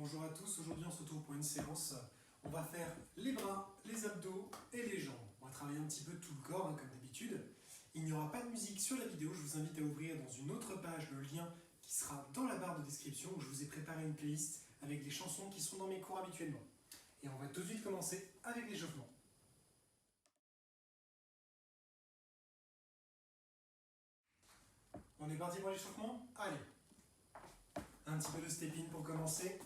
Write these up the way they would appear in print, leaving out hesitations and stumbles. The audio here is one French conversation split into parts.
Bonjour à tous, aujourd'hui on se retrouve pour une séance. On va faire les bras, les abdos et les jambes. On va travailler un petit peu tout le corps comme d'habitude. Il n'y aura pas de musique sur la vidéo, je vous invite à ouvrir dans une autre page le lien qui sera dans la barre de description où je vous ai préparé une playlist avec des chansons qui sont dans mes cours habituellement. Et on va tout de suite commencer avec l'échauffement. On est parti pour l'échauffement? Allez! Un petit peu de step-in pour commencer.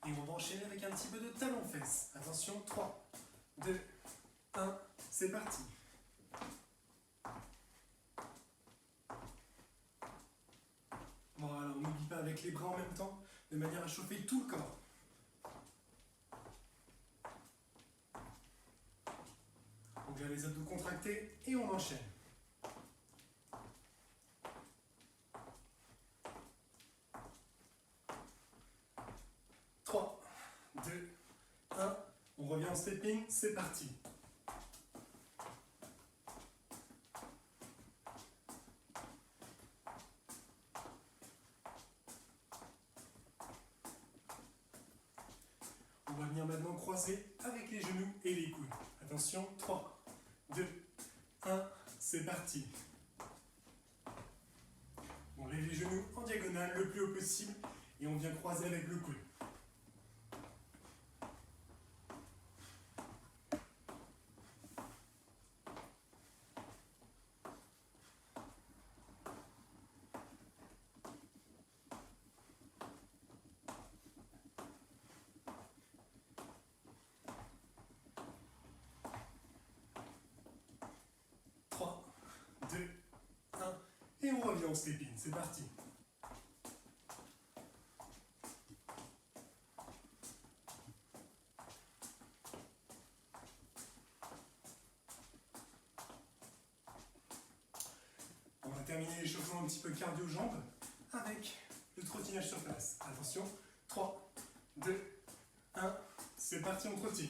Et on va enchaîner avec un petit peu de talon-fesse. Attention, 3, 2, 1, c'est parti. Voilà, on n'oublie pas avec les bras en même temps, de manière à chauffer tout le corps. On garde les abdos contractés et on enchaîne. Trois, 2, 1, on revient en stepping, c'est parti. On va venir maintenant croiser avec les genoux et les coudes. Attention, 3, 2, 1, c'est parti. On lève les genoux en diagonale le plus haut possible et on vient croiser avec le coude. Trois, 2, 1, et on revient en step-in, c'est parti. On va terminer l'échauffement un petit peu cardio-jambes avec le trottinage sur place. Attention, 3, 2, 1, c'est parti, on trottine.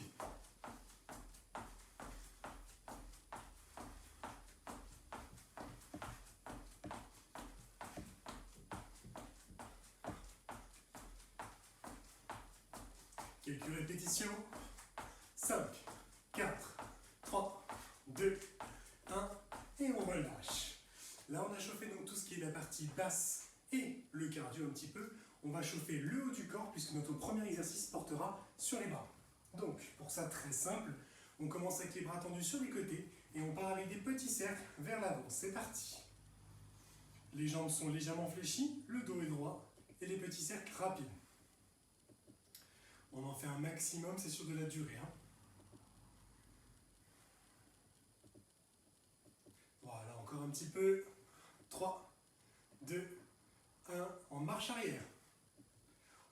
Quelques répétitions. 5, 4, 3, 2, 1, et on relâche. Là, on a chauffé donc tout ce qui est la partie basse et le cardio un petit peu. On va chauffer le haut du corps puisque notre premier exercice portera sur les bras. Donc, pour ça, très simple, on commence avec les bras tendus sur les côtés et on part avec des petits cercles vers l'avant. C'est parti. Les jambes sont légèrement fléchies, le dos est droit et les petits cercles rapides. On en fait un maximum, c'est sur de la durée. Voilà, encore un petit peu. 3, 2, 1, en marche arrière.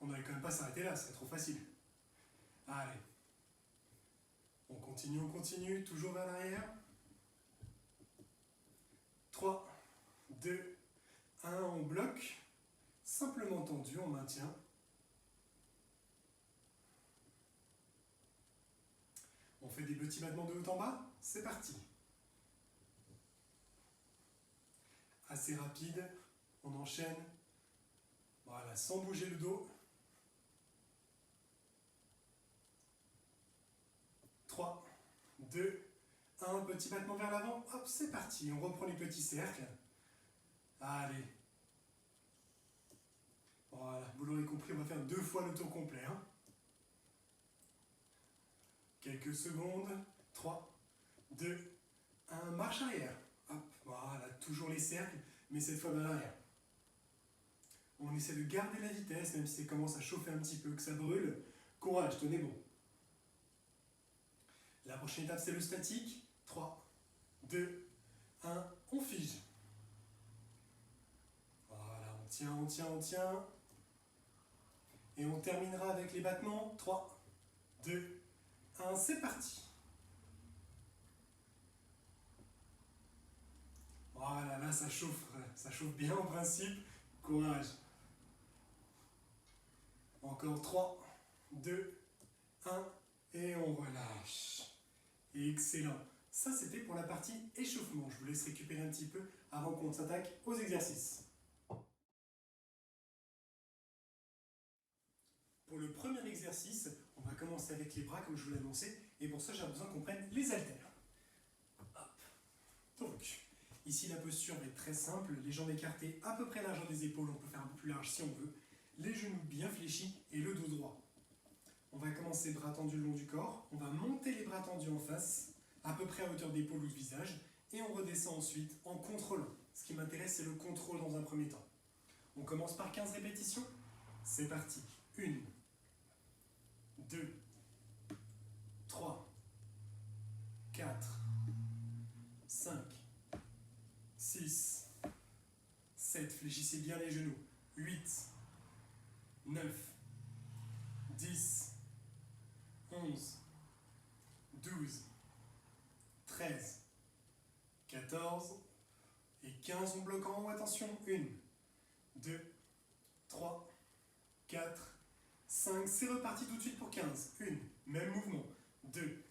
On n'aurait quand même pas s'arrêter là, c'est trop facile. Allez. On continue, toujours vers l'arrière. 3, 2, 1, on bloque. Simplement tendu, on maintient. On fait des petits battements de haut en bas, c'est parti. Assez rapide, on enchaîne. Voilà, sans bouger le dos. 3, 2, 1, petit battement vers l'avant, hop, c'est parti. On reprend les petits cercles. Allez. Voilà, vous l'aurez compris, on va faire 2 fois le tour complet. Quelques secondes. 3, 2, 1, marche arrière. Hop, voilà, toujours les cercles, mais cette fois vers l'arrière. On essaie de garder la vitesse, même si ça commence à chauffer un petit peu, que ça brûle. Courage, tenez bon. La prochaine étape, c'est le statique. 3, 2, 1, on fige. Voilà, on tient. Et on terminera avec les battements. 3, 2, 1, c'est parti. Voilà, là ça chauffe bien en principe. Courage. Encore 3, 2, 1, et on relâche. Excellent. Ça, c'était pour la partie échauffement. Je vous laisse récupérer un petit peu avant qu'on s'attaque aux exercices. Pour le premier exercice, on va commencer avec les bras comme je vous l'ai annoncé, et pour ça j'ai besoin qu'on prenne les haltères. Hop. Donc, ici la posture va être très simple, les jambes écartées à peu près la largeur des épaules, on peut faire un peu plus large si on veut, les genoux bien fléchis et le dos droit. On va commencer bras tendus le long du corps, on va monter les bras tendus en face, à peu près à hauteur d'épaule ou de visage, et on redescend ensuite en contrôlant. Ce qui m'intéresse, c'est le contrôle dans un premier temps. On commence par 15 répétitions. C'est parti. 1, 2, 3, 4, 5, 6, 7, fléchissez bien les genoux. 8, 9, 10, 11, 12, 13, 14 et 15. On bloque en haut, attention. 1, 2, 3, 4, 5, c'est reparti tout de suite pour 15. 1, même mouvement. 2,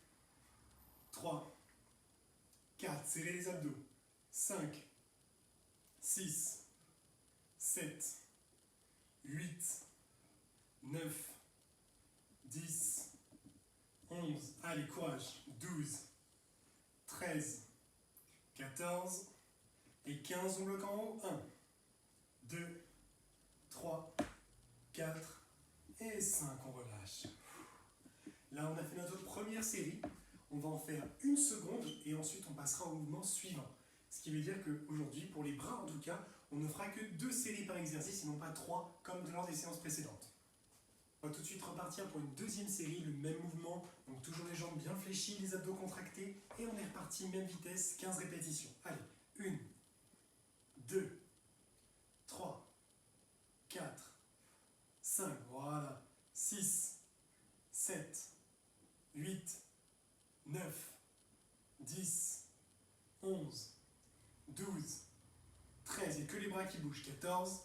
3, 4, serrez les abdos. 5, 6, 7, 8, 9, 10, 11, allez, courage. 12, 13, 14 et 15, on bloque en haut. 1, 2, 3, 4 et 5, on relâche. Là, on a fait notre première série. On va en faire une seconde et ensuite on passera au mouvement suivant. Ce qui veut dire qu'aujourd'hui, pour les bras en tout cas, on ne fera que 2 séries par exercice et non pas 3 comme lors des séances précédentes. On va tout de suite repartir pour une deuxième série, le même mouvement, donc toujours les jambes bien fléchies, les abdos contractés, et on est reparti, même vitesse, 15 répétitions. Allez, 1, 2, 3, 4, 5, voilà, 6, 7, 8, 9, 10, 11, 12, 13, et que les bras qui bougent, 14,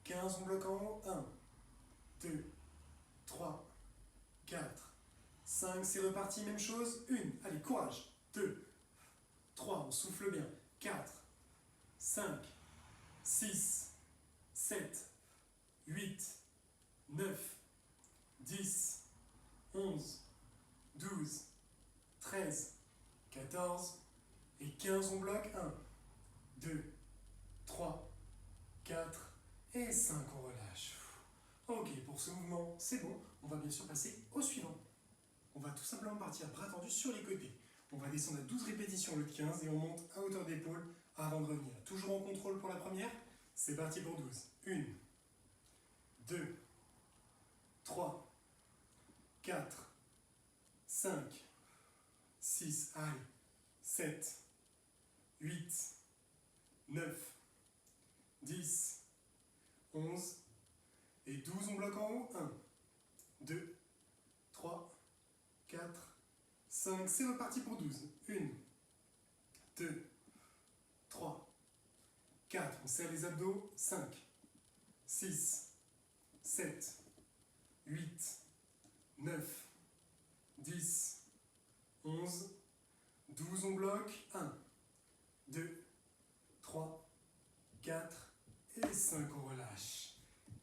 15, on bloque en haut, 1, 2, 3, 4, 5, c'est reparti, même chose, 1, allez, courage, 2, 3, on souffle bien, 4, 5, 6, 7, 8, 9, 10, 11, 12, 13, 14 et 15, on bloque, 1, 2, 3, 4 et 5, on relâche. Ok, pour ce mouvement, c'est bon. On va bien sûr passer au suivant. On va tout simplement partir bras tendus sur les côtés. On va descendre à 12 répétitions au lieu de 15 et on monte à hauteur d'épaule avant de revenir. Toujours en contrôle pour la première. C'est parti pour 12. 1, 2, 3, 4, 5, 6, allez, 7, 8, 9, 10, 11 et 12, on bloque en haut. 1, 2, 3, 4, 5, c'est reparti pour 12. 1, 2, 3, 4, on serre les abdos. 5, 6, 7, 8, 9, 10, 11, 12, on bloque. 1, 2, 3, 4 et 5, on relâche.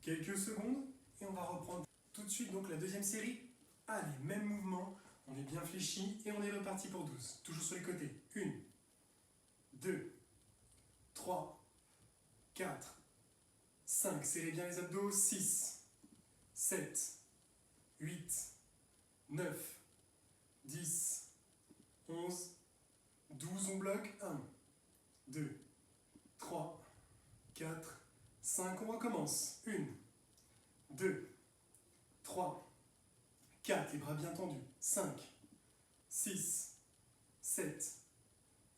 Quelques secondes et on va reprendre tout de suite donc la deuxième série. Allez, même mouvement, on est bien fléchi et on est reparti pour 12. Toujours sur les côtés. 1, 2, 3, 4, 5, serrez bien les abdos. 6, 7, 8, 9, 10, 11, 12, on bloque. 1, 2, 3, 4, 5, on recommence. 1, 2, 3, 4, les bras bien tendus. 5, 6, 7,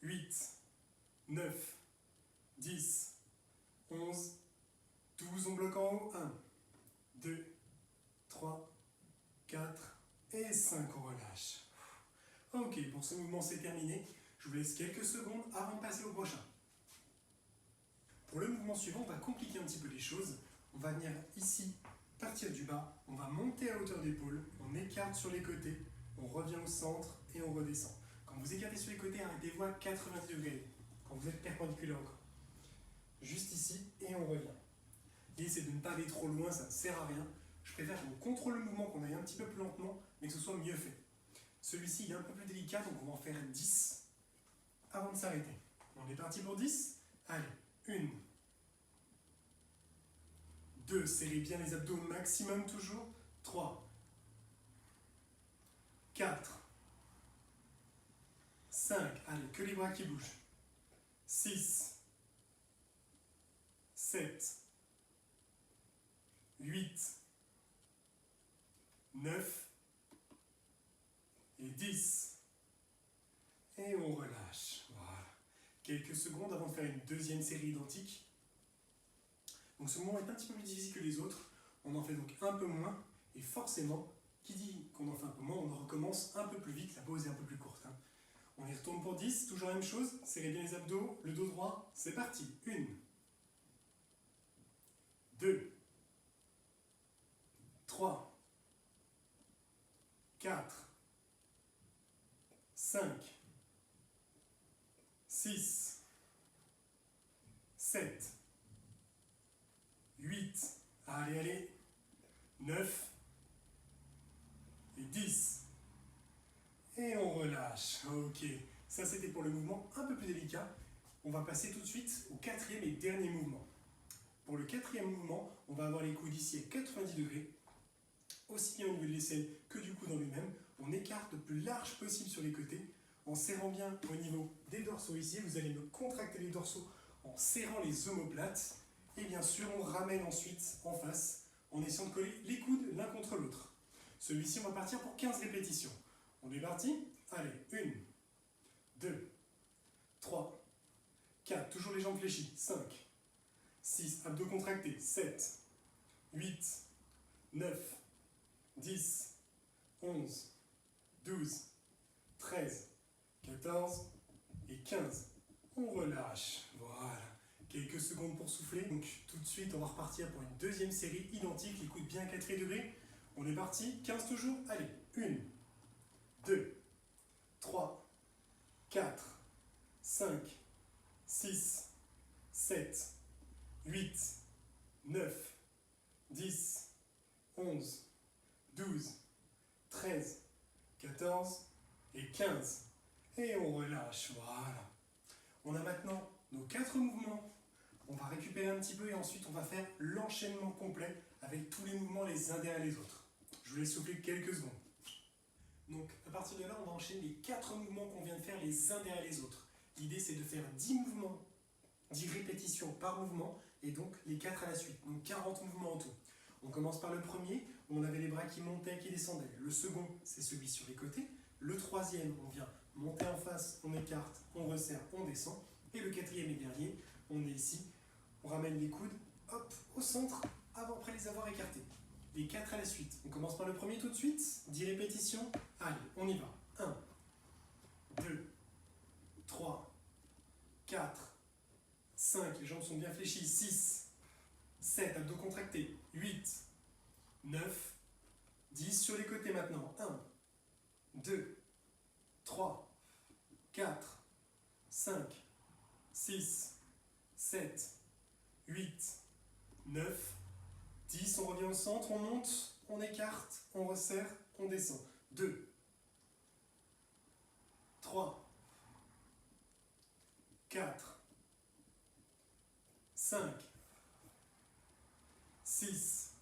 8, 9, 10, 11, 12, on bloque en haut. 1, 2, 3, 4 et 5, on relâche. Ok, pour ce mouvement c'est terminé. Je vous laisse quelques secondes avant de passer au prochain. Pour le mouvement suivant, on va compliquer un petit peu les choses. On va venir ici partir du bas, on va monter à hauteur d'épaule, on écarte sur les côtés, on revient au centre et on redescend. Quand vous écartez sur les côtés, arrêtez-vous à 90 degrés, quand vous êtes perpendiculaire au corps. Juste ici et on revient. L'idée c'est de ne pas aller trop loin, ça ne sert à rien. Je préfère qu'on contrôle le mouvement, qu'on aille un petit peu plus lentement, mais que ce soit mieux fait. Celui-ci il est un peu plus délicat, donc on va en faire 10 avant de s'arrêter. On est parti pour 10. Allez, 1, 2, serrez bien les abdos au maximum toujours. 3, 4, 5, allez, que les bras qui bougent. 6, 7, 8, 9 et 10. Et on relâche. Voilà. Quelques secondes avant de faire une deuxième série identique. Donc ce mouvement est un petit peu plus difficile que les autres. On en fait donc un peu moins. Et forcément, qui dit qu'on en fait un peu moins, on recommence un peu plus vite. La pause est un peu plus courte. On y retourne pour 10. Toujours la même chose. Serrez bien les abdos. Le dos droit. C'est parti. 1, 2, 3, 4, 5, 6, 7, 8, allez, allez, 9 et 10. Et on relâche. Ok, ça c'était pour le mouvement un peu plus délicat. On va passer tout de suite au quatrième et dernier mouvement. Pour le quatrième mouvement, on va avoir les coudes ici à 90 degrés, aussi bien au niveau de l'aisselle que du coude en lui-même. On écarte le plus large possible sur les côtés, en serrant bien au niveau des dorsaux ici. Vous allez me contracter les dorsaux en serrant les omoplates. Et bien sûr, on ramène ensuite en face, en essayant de coller les coudes l'un contre l'autre. Celui-ci, on va partir pour 15 répétitions. On est parti? Allez, 1, 2, 3, 4, toujours les jambes fléchies, 5, 6, abdos contractés, 7, 8, 9, 10, 11, 12, 13, 14 et 15. On relâche, voilà. Quelques secondes pour souffler. Donc tout de suite, on va repartir pour une deuxième série identique, les coudes bien à 4 degrés. On est parti, 15 toujours. Allez, 1, 2, 3, 4, 5, 6, 7, 8, 9, 10, 11, 12, 13, 14 et 15. Et on relâche, voilà. On a maintenant nos 4 mouvements. On va récupérer un petit peu et ensuite on va faire l'enchaînement complet avec tous les mouvements les uns derrière les autres. Je vous laisse souffler quelques secondes. Donc à partir de là, on va enchaîner les 4 mouvements qu'on vient de faire les uns derrière les autres. L'idée c'est de faire 10 mouvements, 10 répétitions par mouvement et donc les 4 à la suite. Donc 40 mouvements en tout. On commence par le premier, où on avait les bras qui montaient, qui descendaient. Le second, c'est celui sur les côtés. Le troisième, on vient monter en face, on écarte, on resserre, on descend. Et le quatrième et dernier, on est ici, on ramène les coudes, hop, au centre, après les avoir écartés. Les 4 à la suite. On commence par le premier tout de suite, 10 répétitions. Allez, on y va. 1, 2, 3, 4, 5, les jambes sont bien fléchies, 6, 7, abdos contractés, 8, 9, 10 sur les côtés maintenant. 1, 2, 3, 4, 5, 6, 7, 8, 9, 10. On revient au centre, on monte, on écarte, on resserre, on descend. 2, 3, 4, 5, 6,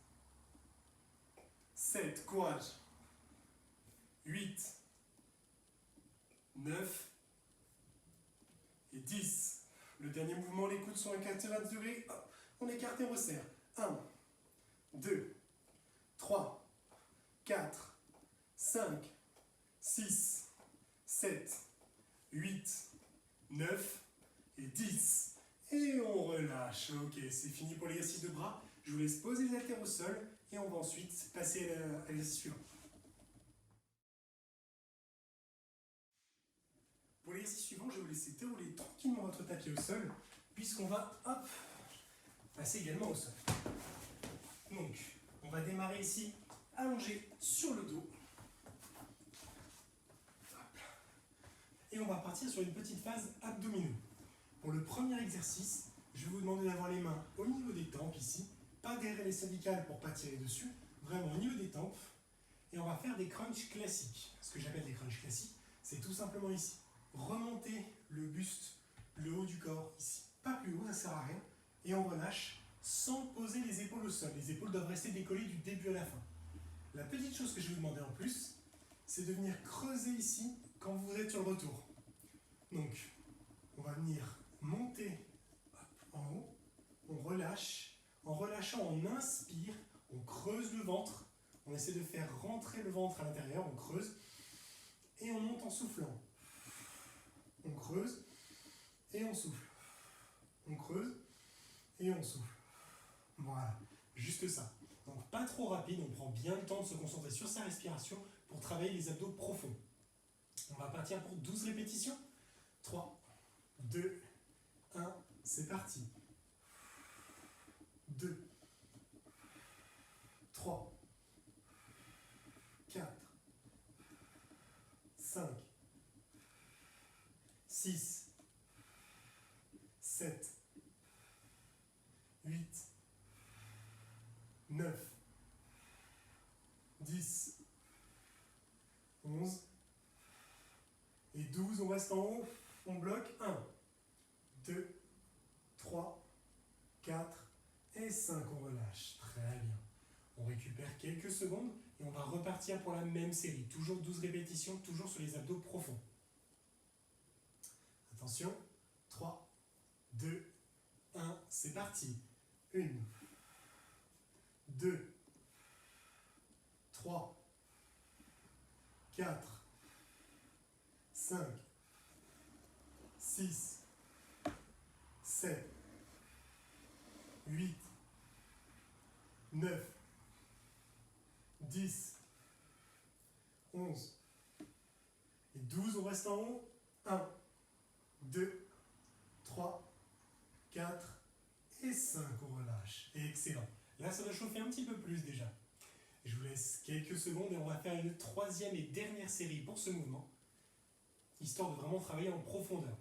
7, courage. 8, 9 et 10. Le dernier mouvement, les coudes sont à 90 degrés. Hop, on écarte et on resserre. 1, 2, 3, 4, 5, 6, 7, 8, 9 et 10. Et on relâche. Ok, c'est fini pour l'exercice de bras. Je vous laisse poser les haltères au sol et on va ensuite passer à l'exercice suivant. Pour l'exercice suivant, je vais vous laisser dérouler tranquillement votre tapis au sol, puisqu'on va, hop, passer également au sol. Donc, On va démarrer ici, allongé sur le dos. Et on va partir sur une petite phase abdominaux. Pour le premier exercice, je vais vous demander d'avoir les mains au niveau des tempes ici, pas derrière les cervicales pour ne pas tirer dessus, vraiment au niveau des tempes. Et on va faire des crunchs classiques. Ce que j'appelle des crunchs classiques, c'est tout simplement ici. Remonter le buste, le haut du corps ici. Pas plus haut, ça ne sert à rien. Et on relâche sans poser les épaules au sol. Les épaules doivent rester décollées du début à la fin. La petite chose que je vais vous demander en plus, c'est de venir creuser ici quand vous êtes sur le retour. Donc, on va venir monter en haut, on relâche. En relâchant, on inspire, on creuse le ventre. On essaie de faire rentrer le ventre à l'intérieur, on creuse. Et on monte en soufflant. On creuse et on souffle. On creuse et on souffle. Voilà, juste ça. Donc pas trop rapide, on prend bien le temps de se concentrer sur sa respiration pour travailler les abdos profonds. On va partir pour 12 répétitions. 3, 2, 1, c'est parti. 2, 3, 4, 5, 6, 7, 8, 9, 10, 11 et 12. On reste en haut, on bloque. 1, 2, 3, 4 et 5. On relâche. Très bien. On récupère quelques secondes et on va repartir pour la même série. Toujours 12 répétitions, toujours sur les abdos profonds. Attention. 3, 2, 1, c'est parti. 1, 2, 3, 4, 5, 6, 7, 8, 9, 10, 11 et 12. On reste en haut. 1, 2, 3, 4 et 5. On relâche. Excellent. Là, ça va chauffer un petit peu plus déjà. Je vous laisse quelques secondes et on va faire une troisième et dernière série pour ce mouvement, histoire de vraiment travailler en profondeur.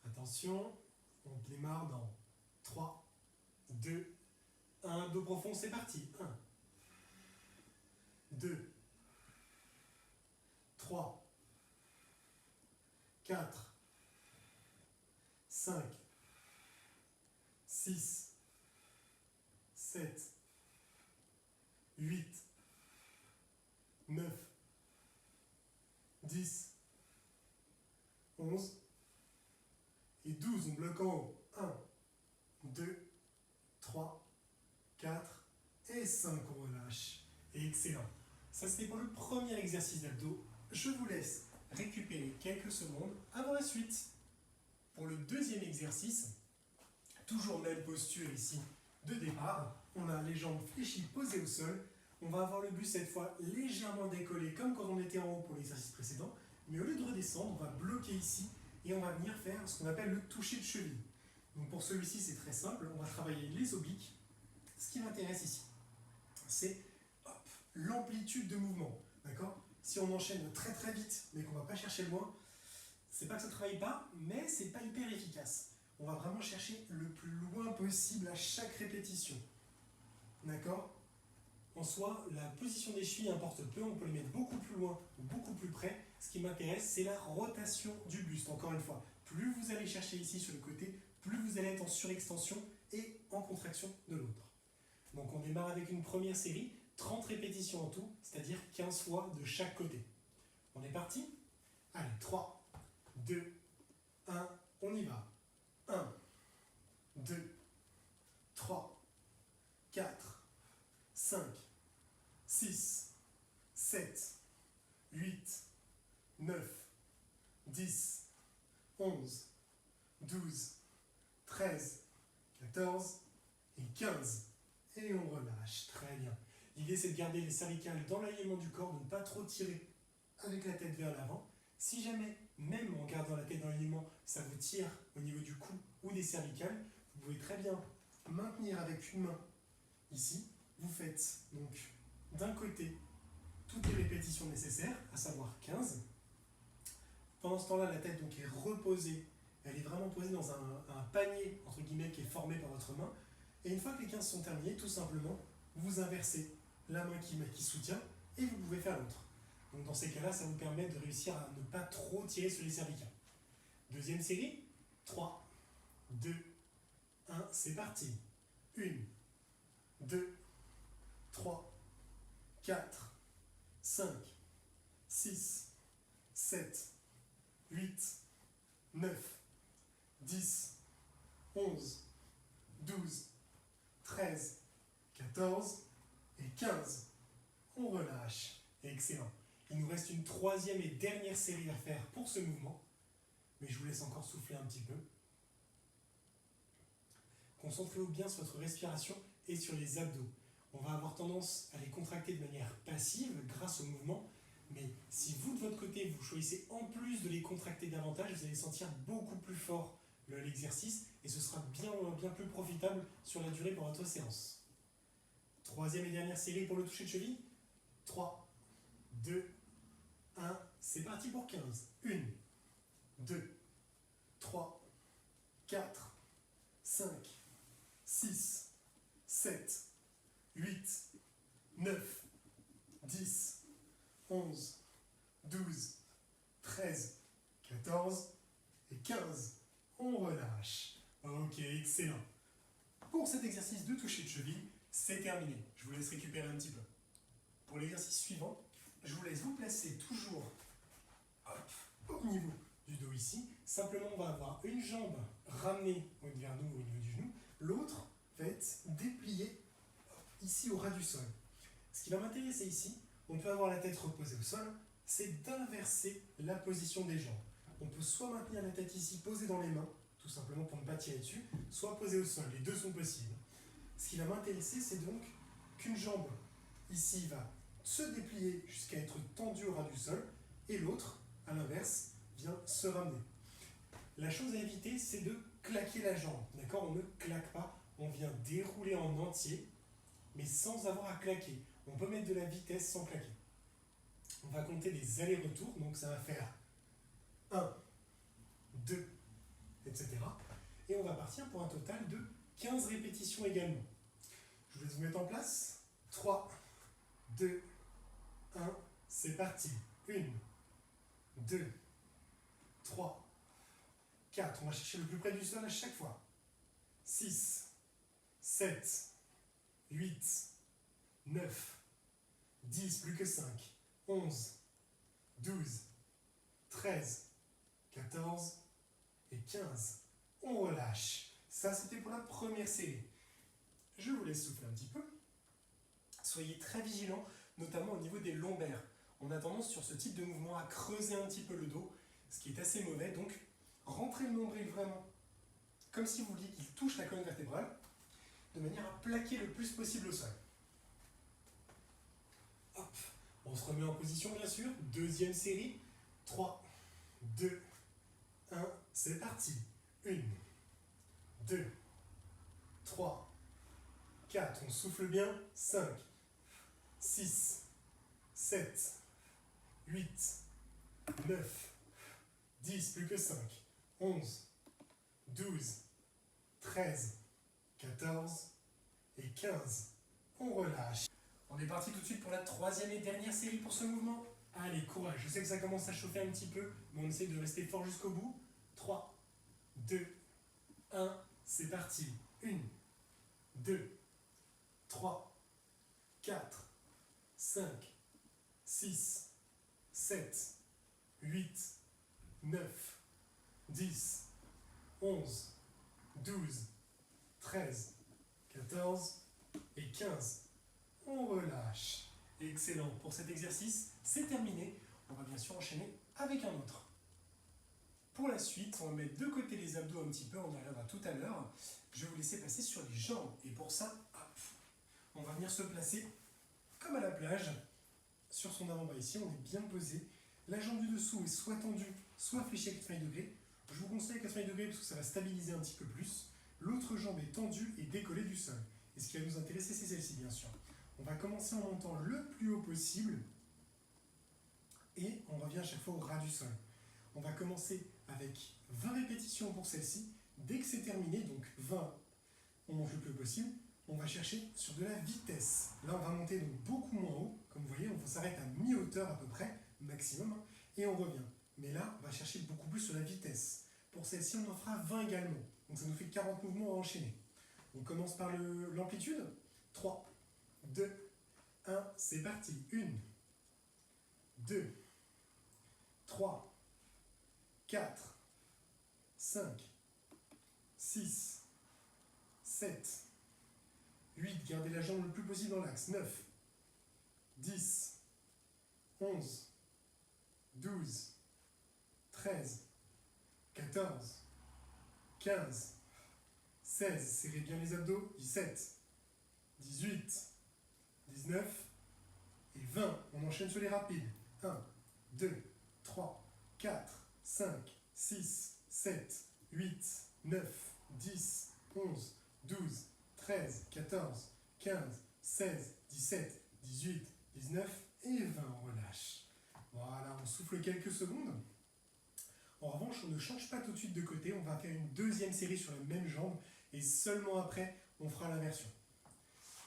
Attention, on démarre dans 3, 2, 1, dos profond, c'est parti. 1, 2, 3, 4, 5, 6, 7, 8, 9, 10, 11 et 12. On bloque en haut. 1, 2, 3, 4 et 5. On relâche. Excellent. Ça, c'était pour le premier exercice d'abdos. Je vous laisse récupérer quelques secondes avant la suite. Pour le deuxième exercice, toujours même posture ici de départ. On a les jambes fléchies posées au sol. On va avoir le buste cette fois légèrement décollé comme quand on était en haut pour l'exercice précédent. Mais au lieu de redescendre, on va bloquer ici et on va venir faire ce qu'on appelle le toucher de cheville. Donc pour celui-ci, c'est très simple. On va travailler les obliques. Ce qui m'intéresse ici, c'est l'amplitude de mouvement. D'accord ? Si on enchaîne très très vite, mais qu'on ne va pas chercher loin, c'est pas que ça ne travaille pas, mais c'est pas hyper efficace. On va vraiment chercher le plus loin possible à chaque répétition. D'accord ? En soi, la position des chevilles importe peu, on peut les mettre beaucoup plus loin ou beaucoup plus près. Ce qui m'intéresse, c'est la rotation du buste. Encore une fois, plus vous allez chercher ici sur le côté, plus vous allez être en surextension et en contraction de l'autre. Donc on démarre avec une première série, 30 répétitions en tout, c'est-à-dire 15 fois de chaque côté. On est parti ? Allez, 3, 2, 1, on y va. 1, 2, 3, 4, 5, 6, 7, 8, 9, 10, 11, 12, 13, 14 et 15. Et on relâche, très bien. L'idée c'est de garder les cervicales dans l'alignement du corps, de ne pas trop tirer avec la tête vers l'avant. Si jamais, même en gardant la tête dans l'alignement, ça vous tire au niveau du cou ou des cervicales, vous pouvez très bien maintenir avec une main ici. Vous faites donc d'un côté toutes les répétitions nécessaires, à savoir 15. Pendant ce temps-là, la tête donc est reposée. Elle est vraiment posée dans un panier, entre guillemets, qui est formé par votre main. Et une fois que les 15 sont terminés, tout simplement, vous inversez la main qui soutient et vous pouvez faire l'autre. Donc dans ces cas-là, ça vous permet de réussir à ne pas trop tirer sur les cervicales. Deuxième série, 3, 2, 1, c'est parti. 1, 2, 3, 4, 5, 6, 7, 8, 9, 10, 11, 12, 13, 14 et 15. On relâche. Excellent. Il nous reste une troisième et dernière série à faire pour ce mouvement. Mais je vous laisse encore souffler un petit peu. Concentrez-vous bien sur votre respiration et sur les abdos. On va avoir tendance à les contracter de manière passive grâce au mouvement. Mais si vous, de votre côté, vous choisissez en plus de les contracter davantage, vous allez sentir beaucoup plus fort l'exercice et ce sera bien plus profitable sur la durée pour votre séance. Troisième et dernière série pour le toucher de cheville. 3, 2, 1, c'est parti pour 15. 1, 2, 3, 4, 5, 6, 7, 8, 9, 10, 11, 12, 13, 14 et 15. On relâche. Ok, excellent. Pour cet exercice de toucher de cheville, c'est terminé. Je vous laisse récupérer un petit peu. Pour l'exercice suivant, je vous laisse vous placer toujours au niveau du dos ici. Simplement, on va avoir une jambe ramenée vers nous au niveau du genou. L'autre va être dépliée ici au ras du sol. Ce qui va m'intéresser ici, on peut avoir la tête reposée au sol, c'est d'inverser la position des jambes. On peut soit maintenir la tête ici posée dans les mains, tout simplement pour ne pas tirer dessus, soit posée au sol. Les deux sont possibles. Ce qui va m'intéresser, c'est donc qu'une jambe ici va se déplier jusqu'à être tendue au ras du sol, et l'autre, à l'inverse, vient se ramener. La chose à éviter, c'est de claquer la jambe. D'accord ? On ne claque pas, on vient dérouler en entier, mais sans avoir à claquer. On peut mettre de la vitesse sans claquer. On va compter les allers-retours, donc ça va faire 1, 2, etc. Et on va partir pour un total de 15 répétitions également. Je vous laisse vous mettre en place. 3, 2, 1, c'est parti. 1, 2, 3, 4. On va chercher le plus près du sol à chaque fois. 6, 7, 8, 9, 10, plus que 5, 11, 12, 13, 14 et 15. On relâche. Ça, c'était pour la première série. Je vous laisse souffler un petit peu. Soyez très vigilants, notamment au niveau des lombaires. On a tendance sur ce type de mouvement à creuser un petit peu le dos, ce qui est assez mauvais. Donc, rentrez le nombril vraiment comme si vous vouliez qu'il touche la colonne vertébrale, de manière à plaquer le plus possible au sol. Hop. On se remet en position, bien sûr. Deuxième série. 3, 2, 1, c'est parti. 1, 2, 3, 4, on souffle bien. 5, 6, 7, 8, 9, 10, plus que 5, 11, 12, 13, 14 et 15. On relâche. On est parti tout de suite pour la troisième et dernière série pour ce mouvement. Allez, courage. Je sais que ça commence à chauffer un petit peu, mais on essaie de rester fort jusqu'au bout. 3, 2, 1, c'est parti. 1, 2, 3, 4, 5, 6, 7, 8, 9, 10, 11, 12, 13, 14 et 15. On relâche. Excellent. Pour cet exercice, c'est terminé. On va bien sûr enchaîner avec un autre. Pour la suite, on va mettre de côté les abdos un petit peu, on y reviendra tout à l'heure. Je vais vous laisser passer sur les jambes. Et pour ça, hop, on va venir se placer comme à la plage, sur son avant-bras ici, on est bien posé. La jambe du dessous est soit tendue, soit fléchie à 90 degrés. Je vous conseille 90 degrés parce que ça va stabiliser un petit peu plus. L'autre jambe est tendue et décollée du sol. Et ce qui va nous intéresser, c'est celle-ci, bien sûr. On va commencer en montant le plus haut possible et on revient à chaque fois au ras du sol. On va commencer avec 20 répétitions pour celle-ci. Dès que c'est terminé, donc 20, on monte le plus haut possible, on va chercher sur de la vitesse. Là, on va monter donc beaucoup moins haut. Comme vous voyez, on s'arrête à mi-hauteur à peu près, maximum, et on revient. Mais là, on va chercher beaucoup plus sur la vitesse. Pour celle-ci, on en fera 20 également. Donc ça nous fait 40 mouvements à enchaîner. On commence par l'amplitude. 3, 2, 1, c'est parti. 1, 2, 3, 4, 5, 6, 7, 8, gardez la jambe le plus possible dans l'axe. 9, 10, 11, 12, 13, 14, 15, 16, serrez bien les abdos. 17, 18, 19 et 20. On enchaîne sur les rapides. 1, 2, 3, 4, 5, 6, 7, 8, 9, 10, 11, 12, 13, 14, 15, 16, 17, 18, 19 et 20. On relâche. Voilà, on souffle quelques secondes. En revanche, on ne change pas tout de suite de côté. On va faire une deuxième série sur la même jambe et seulement après, on fera l'inversion.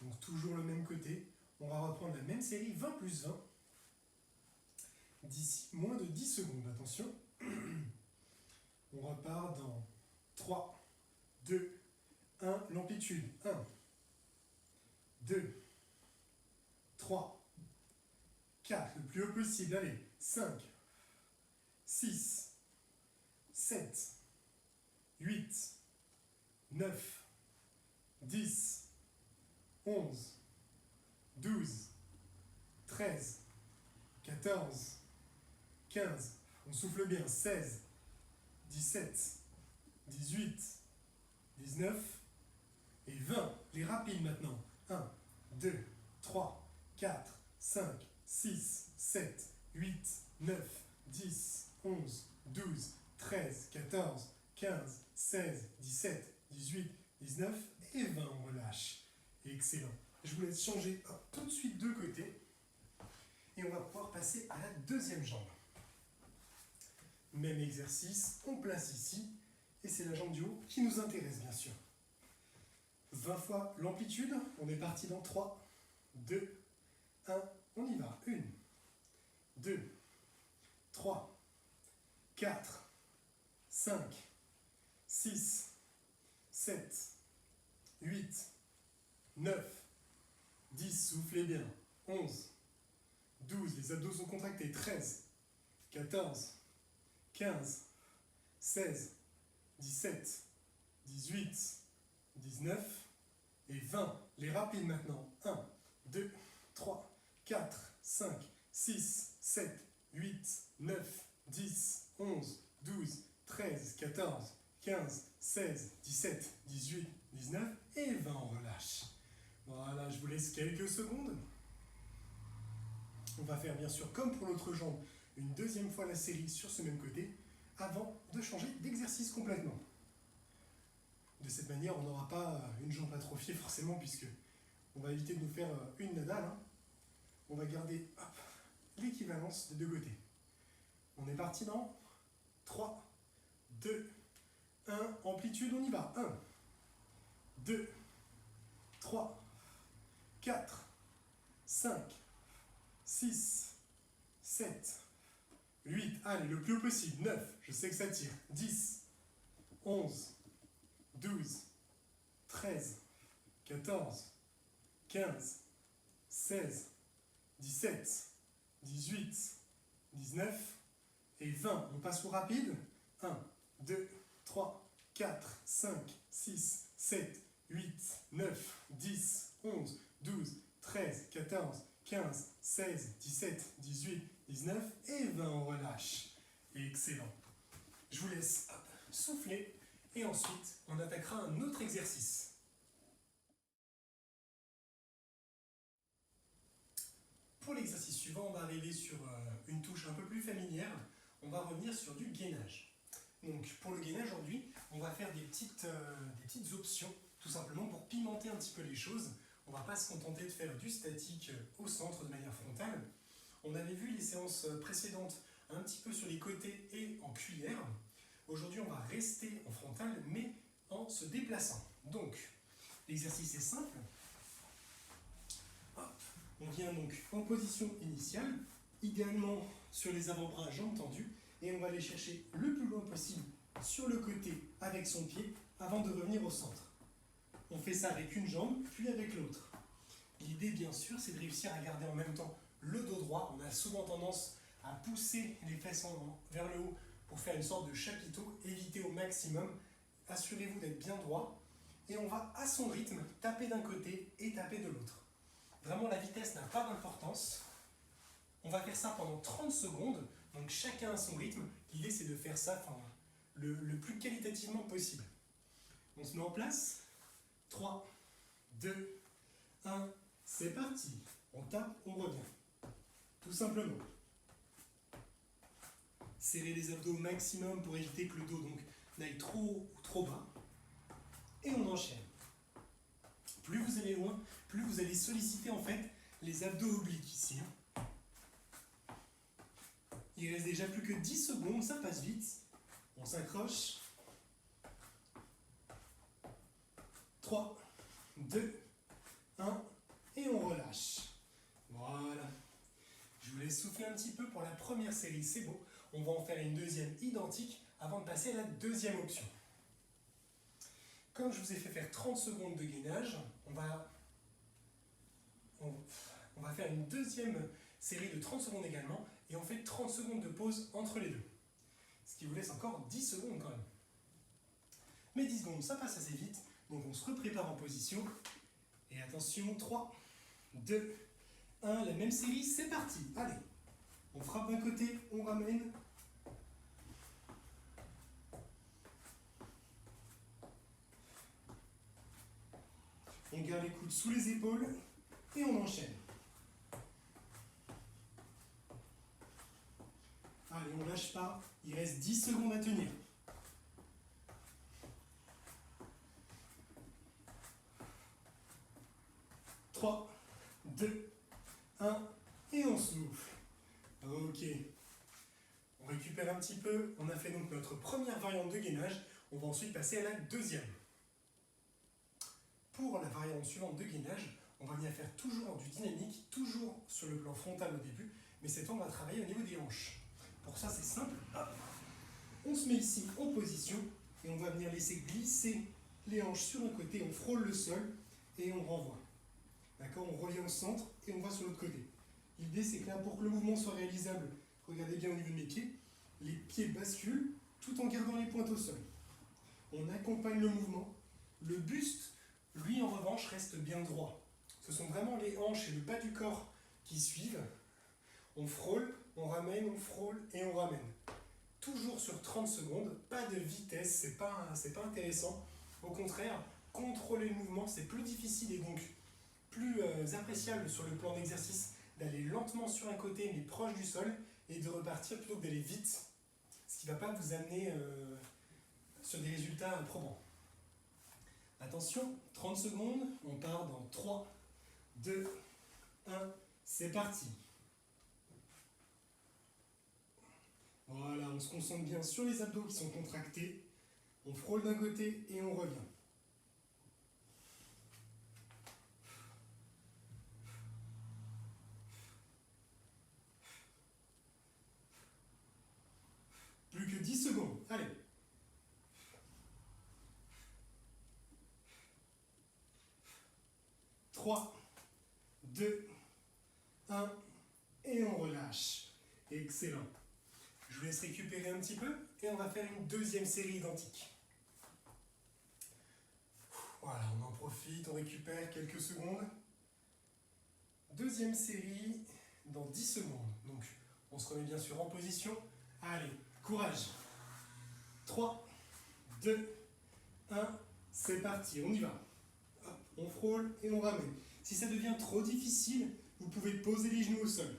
Donc toujours le même côté. On va reprendre la même série, 20 plus 20. D'ici moins de 10 secondes, attention. On repart dans 3, 2, 1, l'amplitude. 1, 2, 3, 4, le plus haut possible, allez, 5, 6, 7, 8, 9, 10, 11, 12, 13, 14, 15, on souffle bien, 16, 17, 18, 19 et 20. Les rapides maintenant. 1, 2, 3, 4, 5, 6, 7, 8, 9, 10, 11, 12, 13, 14, 15, 16, 17, 18, 19 et 20. On relâche. Excellent. Je vous laisse changer tout de suite de côté et on va pouvoir passer à la deuxième jambe. Même exercice, on place ici et c'est la jambe du haut qui nous intéresse bien sûr. 20 fois l'amplitude, on est parti dans 3, 2, 1, on y va. 1, 2, 3, 4, 5, 6, 7, 8, 9, 10, soufflez bien. 11, 12, les abdos sont contractés. 13, 14, 15, 16, 17, 18, 19 et 20. Les rapides maintenant. 1, 2, 3, 4, 5, 6, 7, 8, 9, 10, 11, 12, 13, 14, 15, 16, 17, 18, 19 et 20. On relâche. Voilà, je vous laisse quelques secondes. On va faire bien sûr, comme pour l'autre jambe, une deuxième fois la série sur ce même côté, avant de changer d'exercice complètement. De cette manière, on n'aura pas une jambe atrophiée forcément, puisque on va éviter de nous faire une nadale. Hein. On va garder l'équivalence des deux côtés. On est parti dans 3, 2, 1, amplitude, on y va. 1, 2, 3, 4, 5, 6, 7, 8, allez, le plus haut possible, 9, je sais que ça tire, 10, 11, 12, 13, 14, 15, 16, 17, 18, 19 et 20. On passe au rapide. 1, 2, 3, 4, 5, 6, 7, 8, 9, 10, 11, 12, 13, 14, 15, 16, 17, 18, 19 et 20. On relâche. Excellent. Je vous laisse souffler et ensuite on attaquera un autre exercice. Pour l'exercice suivant, on va arriver sur une touche un peu plus familière. On va revenir sur du gainage. Donc pour le gainage aujourd'hui, on va faire des petites options, tout simplement pour pimenter un petit peu les choses. On ne va pas se contenter de faire du statique au centre de manière frontale. On avait vu les séances précédentes un petit peu sur les côtés et en cuillère. Aujourd'hui, on va rester en frontal, mais en se déplaçant. Donc, l'exercice est simple. Hop. On vient donc en position initiale, idéalement sur les avant-bras, jambes tendues, et on va aller chercher le plus loin possible sur le côté avec son pied avant de revenir au centre. On fait ça avec une jambe, puis avec l'autre. L'idée, bien sûr, c'est de réussir à garder en même temps le dos droit. On a souvent tendance à pousser les fesses vers le haut pour faire une sorte de chapiteau. Évitez au maximum. Assurez-vous d'être bien droit. Et on va, à son rythme, taper d'un côté et taper de l'autre. Vraiment, la vitesse n'a pas d'importance. On va faire ça pendant 30 secondes. Donc, chacun à son rythme. L'idée, c'est de faire ça le plus qualitativement possible. On se met en place. 3, 2, 1, c'est parti. On tape, on revient. Tout simplement. Serrez les abdos au maximum pour éviter que le dos n'aille trop haut ou trop bas. Et on enchaîne. Plus vous allez loin, plus vous allez solliciter en fait les abdos obliques ici. Il reste déjà plus que 10 secondes, ça passe vite. On s'accroche. 3, 2, 1, et on relâche. Voilà. Je vous laisse souffler un petit peu pour la première série, c'est beau. On va en faire une deuxième identique avant de passer à la deuxième option. Comme je vous ai fait faire 30 secondes de gainage, on va faire une deuxième série de 30 secondes également, et on fait 30 secondes de pause entre les deux. Ce qui vous laisse encore 10 secondes quand même. Mais 10 secondes, ça passe assez vite, donc on se reprépare en position. Et attention, 3, 2, 1, la même série, c'est parti. Allez, on frappe d'un côté, on ramène. On garde les coudes sous les épaules et on enchaîne. Allez, on ne lâche pas, il reste 10 secondes à tenir. 3, 2, 1, et on souffle. Ok. On récupère un petit peu. On a fait donc notre première variante de gainage. On va ensuite passer à la deuxième. Pour la variante suivante de gainage, on va bien faire toujours du dynamique, toujours sur le plan frontal au début, mais cette fois on va travailler au niveau des hanches. Pour ça c'est simple. Hop. On se met ici en position et on va venir laisser glisser les hanches sur un côté, on frôle le sol et on renvoie. D'accord, on revient au centre et on va sur l'autre côté. L'idée c'est que là, pour que le mouvement soit réalisable, regardez bien au niveau de mes pieds, les pieds basculent tout en gardant les pointes au sol. On accompagne le mouvement. Le buste, lui en revanche, reste bien droit. Ce sont vraiment les hanches et le bas du corps qui suivent. On frôle, on ramène, on frôle et on ramène. Toujours sur 30 secondes, pas de vitesse, c'est pas intéressant. Au contraire, contrôler le mouvement, c'est plus difficile et donc plus appréciable sur le plan d'exercice d'aller lentement sur un côté mais proche du sol et de repartir plutôt que d'aller vite, ce qui ne va pas vous amener sur des résultats probants. Attention, 30 secondes, on part dans 3, 2, 1, c'est parti. Voilà, on se concentre bien sur les abdos qui sont contractés, on frôle d'un côté et on revient. Plus que 10 secondes, allez. 3, 2, 1, et on relâche. Excellent. Je vous laisse récupérer un petit peu et on va faire une deuxième série identique. Voilà, on en profite, on récupère quelques secondes. Deuxième série dans 10 secondes. Donc, on se remet bien sûr en position. Allez, courage. 3, 2, 1, c'est parti, on y va. Hop, on frôle et on ramène. Si ça devient trop difficile, vous pouvez poser les genoux au sol.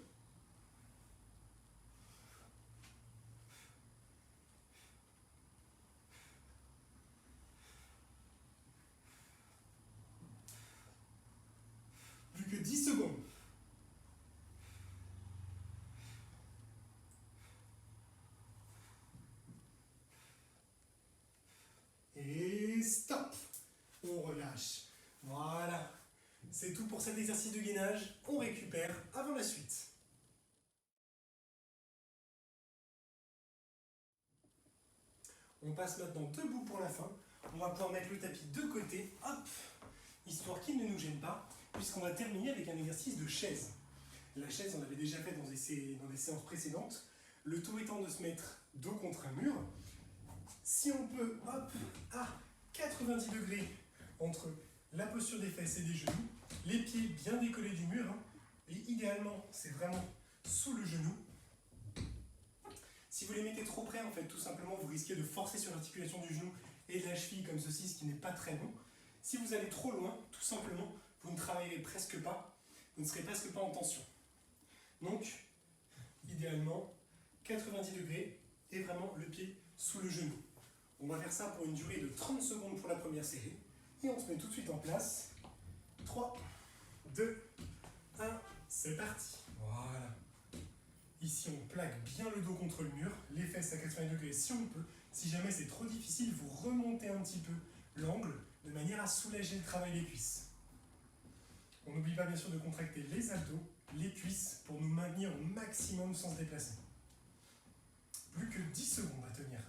pour cet exercice de gainage, on récupère avant la suite. On passe maintenant debout pour la fin. On va pouvoir mettre le tapis de côté, hop, histoire qu'il ne nous gêne pas, puisqu'on va terminer avec un exercice de chaise. La chaise, on l'avait déjà fait dans des séances précédentes. Le tout étant de se mettre dos contre un mur. Si on peut, hop, à 90 degrés entre la posture des fesses et des genoux, les pieds bien décollés du mur, et idéalement, c'est vraiment sous le genou. Si vous les mettez trop près, en fait, tout simplement, vous risquez de forcer sur l'articulation du genou et de la cheville comme ceci, ce qui n'est pas très bon. Si vous allez trop loin, tout simplement, vous ne travaillerez presque pas, vous ne serez presque pas en tension. Donc, idéalement, 90 degrés et vraiment le pied sous le genou. On va faire ça pour une durée de 30 secondes pour la première série. Et on se met tout de suite en place. 3, 2, 1, c'est parti. Voilà. Ici, on plaque bien le dos contre le mur, les fesses à 80 degrés si on peut. Si jamais c'est trop difficile, vous remontez un petit peu l'angle de manière à soulager le travail des cuisses. On n'oublie pas bien sûr de contracter les abdos, les cuisses pour nous maintenir au maximum sans se déplacer. Plus que 10 secondes à tenir.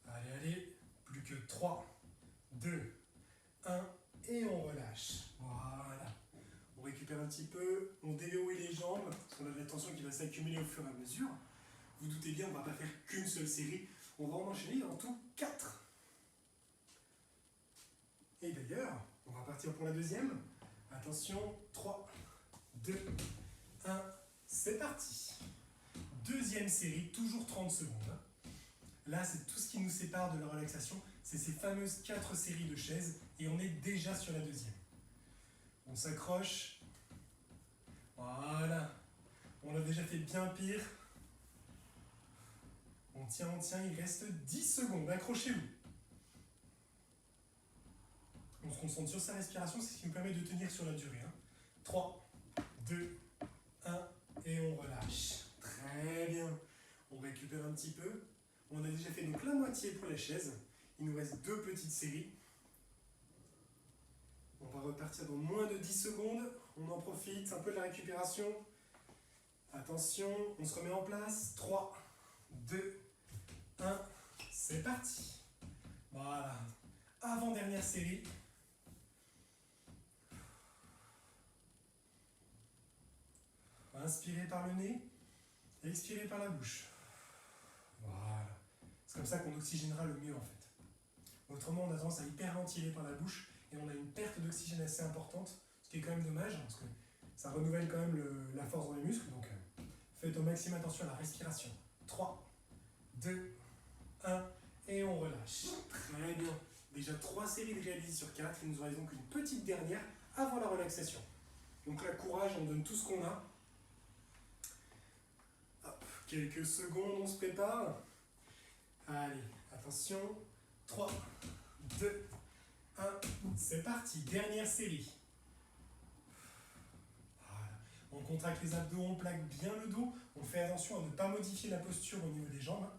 Allez, allez, plus que 3, 2, 1, et on relâche. Voilà. On récupère un petit peu, on déverrouille les jambes, parce qu'on a de la tension qui va s'accumuler au fur et à mesure. Vous doutez bien, on ne va pas faire qu'une seule série, on va en enchaîner en tout 4. Et d'ailleurs, on va partir pour la deuxième. Attention, 3, 2, 1, c'est parti. Deuxième série, toujours 30 secondes. Là, c'est tout ce qui nous sépare de la relaxation, c'est ces fameuses 4 séries de chaises, et on est déjà sur la deuxième. On s'accroche. Voilà. On a déjà fait bien pire. On tient, il reste 10 secondes, accrochez-vous. On se concentre sur sa respiration, c'est ce qui nous permet de tenir sur la durée. 3, 2, 1, et on relâche. Très bien. On récupère un petit peu. On a déjà fait donc la moitié pour la chaise. Il nous reste 2 petites séries. On va repartir dans moins de 10 secondes. On en profite, un peu de la récupération. Attention, on se remet en place. 3, 2, 1, c'est parti. Voilà. Avant-dernière série. Inspirez par le nez, expirez par la bouche. Voilà. C'est comme ça qu'on oxygénera le mieux en fait. Autrement, on a tendance à hyperventiler par la bouche et on a une perte d'oxygène assez importante, ce qui est quand même dommage parce que ça renouvelle quand même la force dans les muscles. Donc faites au maximum attention à la respiration. 3, 2, 1 et on relâche. Très bien. Déjà 3 séries de réalisées sur 4. Il nous en reste donc une petite dernière avant la relaxation. Donc là, courage, on donne tout ce qu'on a. Hop, quelques secondes, on se prépare. Allez, attention. 3, 2, 1, c'est parti. Dernière série. Voilà. On contracte les abdos, on plaque bien le dos. On fait attention à ne pas modifier la posture au niveau des jambes.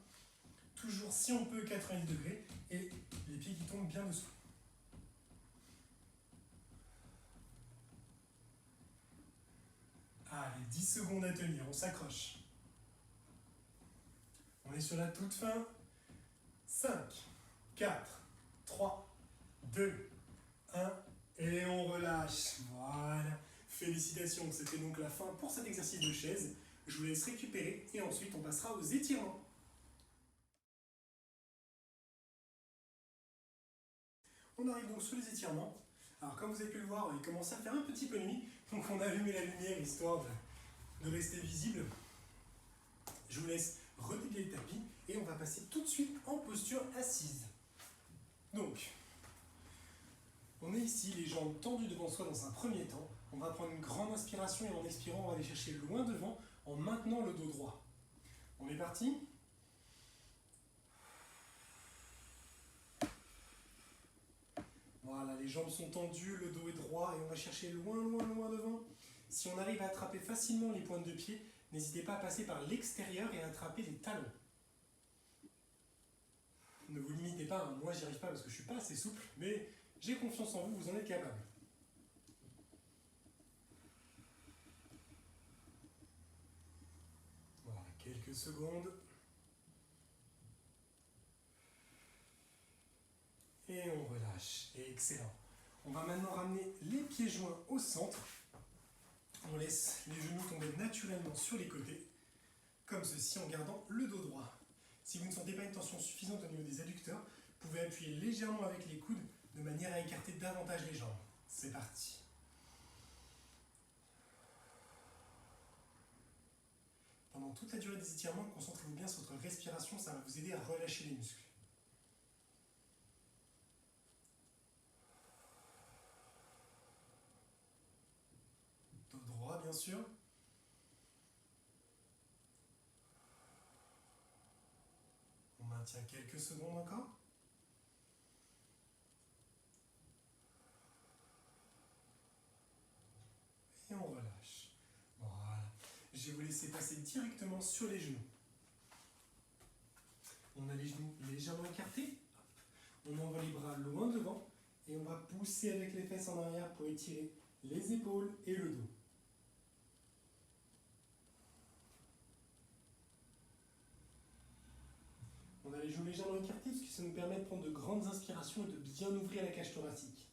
Toujours, si on peut, 90 degrés. Et les pieds qui tombent bien dessous. Allez, 10 secondes à tenir, on s'accroche. On est sur la toute fin. 5, 4, 3, 2, 1, et on relâche. Voilà. Félicitations, c'était donc la fin pour cet exercice de chaise. Je vous laisse récupérer et ensuite on passera aux étirements. On arrive donc sur les étirements. Alors comme vous avez pu le voir, il commence à faire un petit peu nuit, donc on a allumé la lumière histoire de rester visible. Je vous laisse redéplier le tapis et on va passer tout de suite en posture assise. Donc, on est ici, les jambes tendues devant soi dans un premier temps. On va prendre une grande inspiration et en expirant, on va aller chercher loin devant en maintenant le dos droit. On est parti ? Voilà, les jambes sont tendues, le dos est droit et on va chercher loin, loin, loin devant. Si on arrive à attraper facilement les pointes de pied, n'hésitez pas à passer par l'extérieur et à attraper les talons. Ne vous limitez pas, hein. Moi j'y arrive pas parce que je suis pas assez souple, mais j'ai confiance en vous, vous en êtes capable. Voilà, quelques secondes. Et on relâche. Excellent. On va maintenant ramener les pieds joints au centre. On laisse les genoux tomber naturellement sur les côtés, comme ceci en gardant le dos droit. Si vous ne sentez pas une tension suffisante au niveau des adducteurs, vous pouvez appuyer légèrement avec les coudes de manière à écarter davantage les jambes. C'est parti. Pendant toute la durée des étirements, concentrez-vous bien sur votre respiration, ça va vous aider à relâcher les muscles. Dos droit, bien sûr. On maintient quelques secondes encore. Et on relâche. Voilà. Je vais vous laisser passer directement sur les genoux. On a les genoux légèrement écartés. On envoie les bras loin devant et on va pousser avec les fesses en arrière pour étirer les épaules et le dos. On a les genoux légèrement écartés parce que ça nous permet de prendre de grandes inspirations et de bien ouvrir la cage thoracique.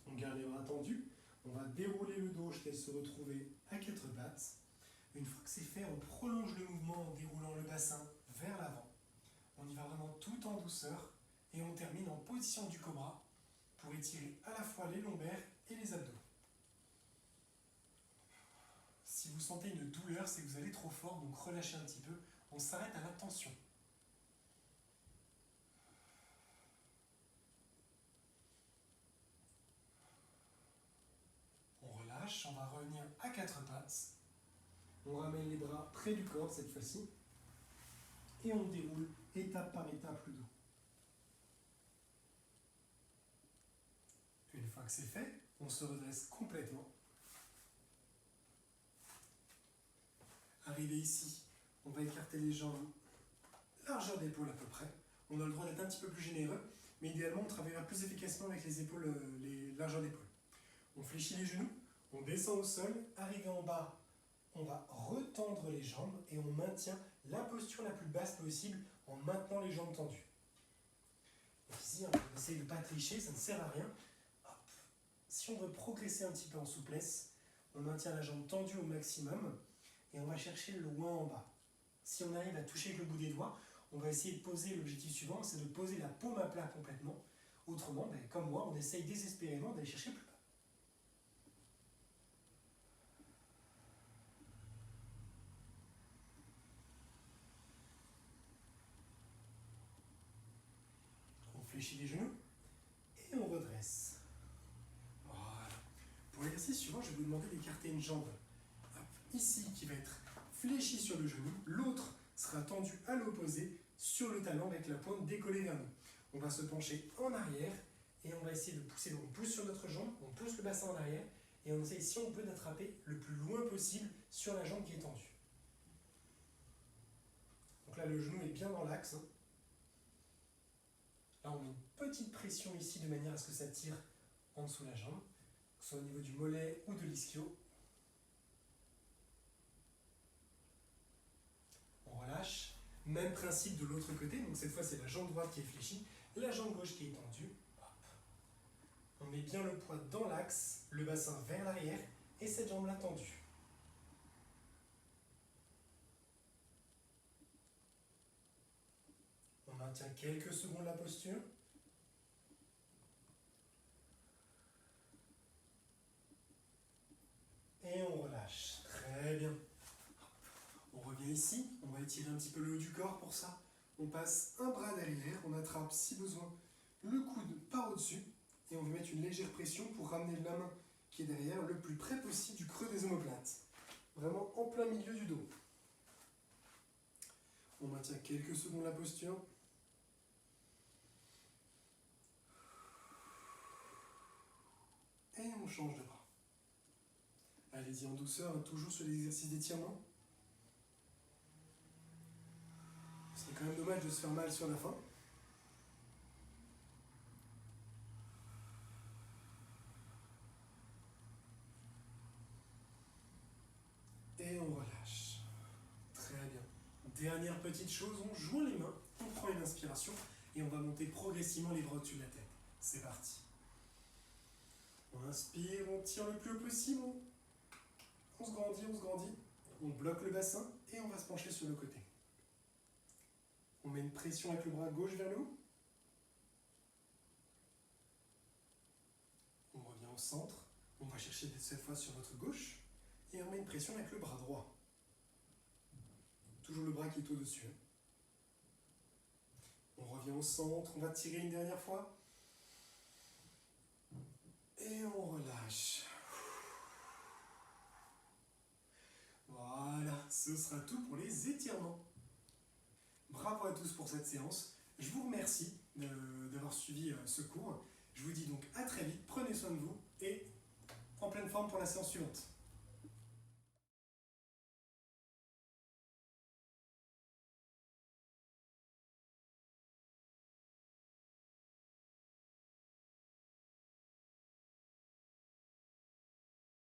On garde les bras tendus. On va dérouler le dos jusqu'à se retrouver à quatre pattes. Une fois que c'est fait, on prolonge le mouvement en déroulant le bassin vers l'avant. On y va vraiment tout en douceur et on termine en position du cobra pour étirer à la fois les lombaires et les abdos. Si vous sentez une douleur, c'est que vous allez trop fort, donc relâchez un petit peu. On s'arrête à la tension. On relâche, on va revenir à quatre pattes. On ramène les bras près du corps cette fois-ci. Et on déroule étape par étape le dos. Une fois que c'est fait, on se redresse complètement. Arrivé ici, on va écarter les jambes, largeur d'épaule à peu près. On a le droit d'être un petit peu plus généreux, mais idéalement on travaillera plus efficacement avec les épaules, les largeurs d'épaule. On fléchit les genoux, on descend au sol, arrivé en bas, on va retendre les jambes et on maintient la posture la plus basse possible en maintenant les jambes tendues. Donc ici, on essaye de ne pas tricher, ça ne sert à rien. Hop. Si on veut progresser un petit peu en souplesse, on maintient la jambe tendue au maximum et on va chercher loin en bas. Si on arrive à toucher avec le bout des doigts, on va essayer de poser, l'objectif suivant, c'est de poser la paume à plat complètement. Autrement, comme moi, on essaye désespérément d'aller chercher plus bas. On fléchit les genoux et on redresse. Voilà. Pour l'exercice suivant, je vais vous demander d'écarter une jambe. Hop, ici, qui va être fléchie sur le genou, l'autre sera tendue à l'opposé sur le talon avec la pointe décollée vers nous. On va se pencher en arrière et on va essayer de pousser. Donc on pousse sur notre jambe, on pousse le bassin en arrière et on essaye, si on peut, d'attraper le plus loin possible sur la jambe qui est tendue. Donc là, le genou est bien dans l'axe. Là, on met une petite pression ici de manière à ce que ça tire en dessous de la jambe, que ce soit au niveau du mollet ou de l'ischio. On relâche. Même principe de l'autre côté, donc cette fois c'est la jambe droite qui est fléchie, la jambe gauche qui est tendue. Hop. On met bien le poids dans l'axe, le bassin vers l'arrière et cette jambe-là tendue. On maintient quelques secondes la posture. Et on relâche. Très bien. On revient ici, on va étirer un petit peu le haut du corps pour ça. On passe un bras derrière, on attrape si besoin le coude par au-dessus et on va mettre une légère pression pour ramener la main qui est derrière le plus près possible du creux des omoplates. Vraiment en plein milieu du dos. On maintient quelques secondes la posture. Et on change de bras. Allez-y en douceur, toujours sur l'exercice d'étirement. C'est quand même dommage de se faire mal sur la fin. Et on relâche. Très bien. Dernière petite chose, on joint les mains, on prend une inspiration et on va monter progressivement les bras au-dessus de la tête. C'est parti. On inspire, on tire le plus haut possible, on se grandit, on bloque le bassin et on va se pencher sur le côté. On met une pression avec le bras gauche vers le haut. On revient au centre, on va chercher cette fois sur votre gauche et on met une pression avec le bras droit. Toujours le bras qui est au-dessus. On revient au centre, on va tirer une dernière fois. Et on relâche. Voilà, ce sera tout pour les étirements. Bravo à tous pour cette séance. Je vous remercie d'avoir suivi ce cours. Je vous dis donc à très vite, prenez soin de vous et en pleine forme pour la séance suivante.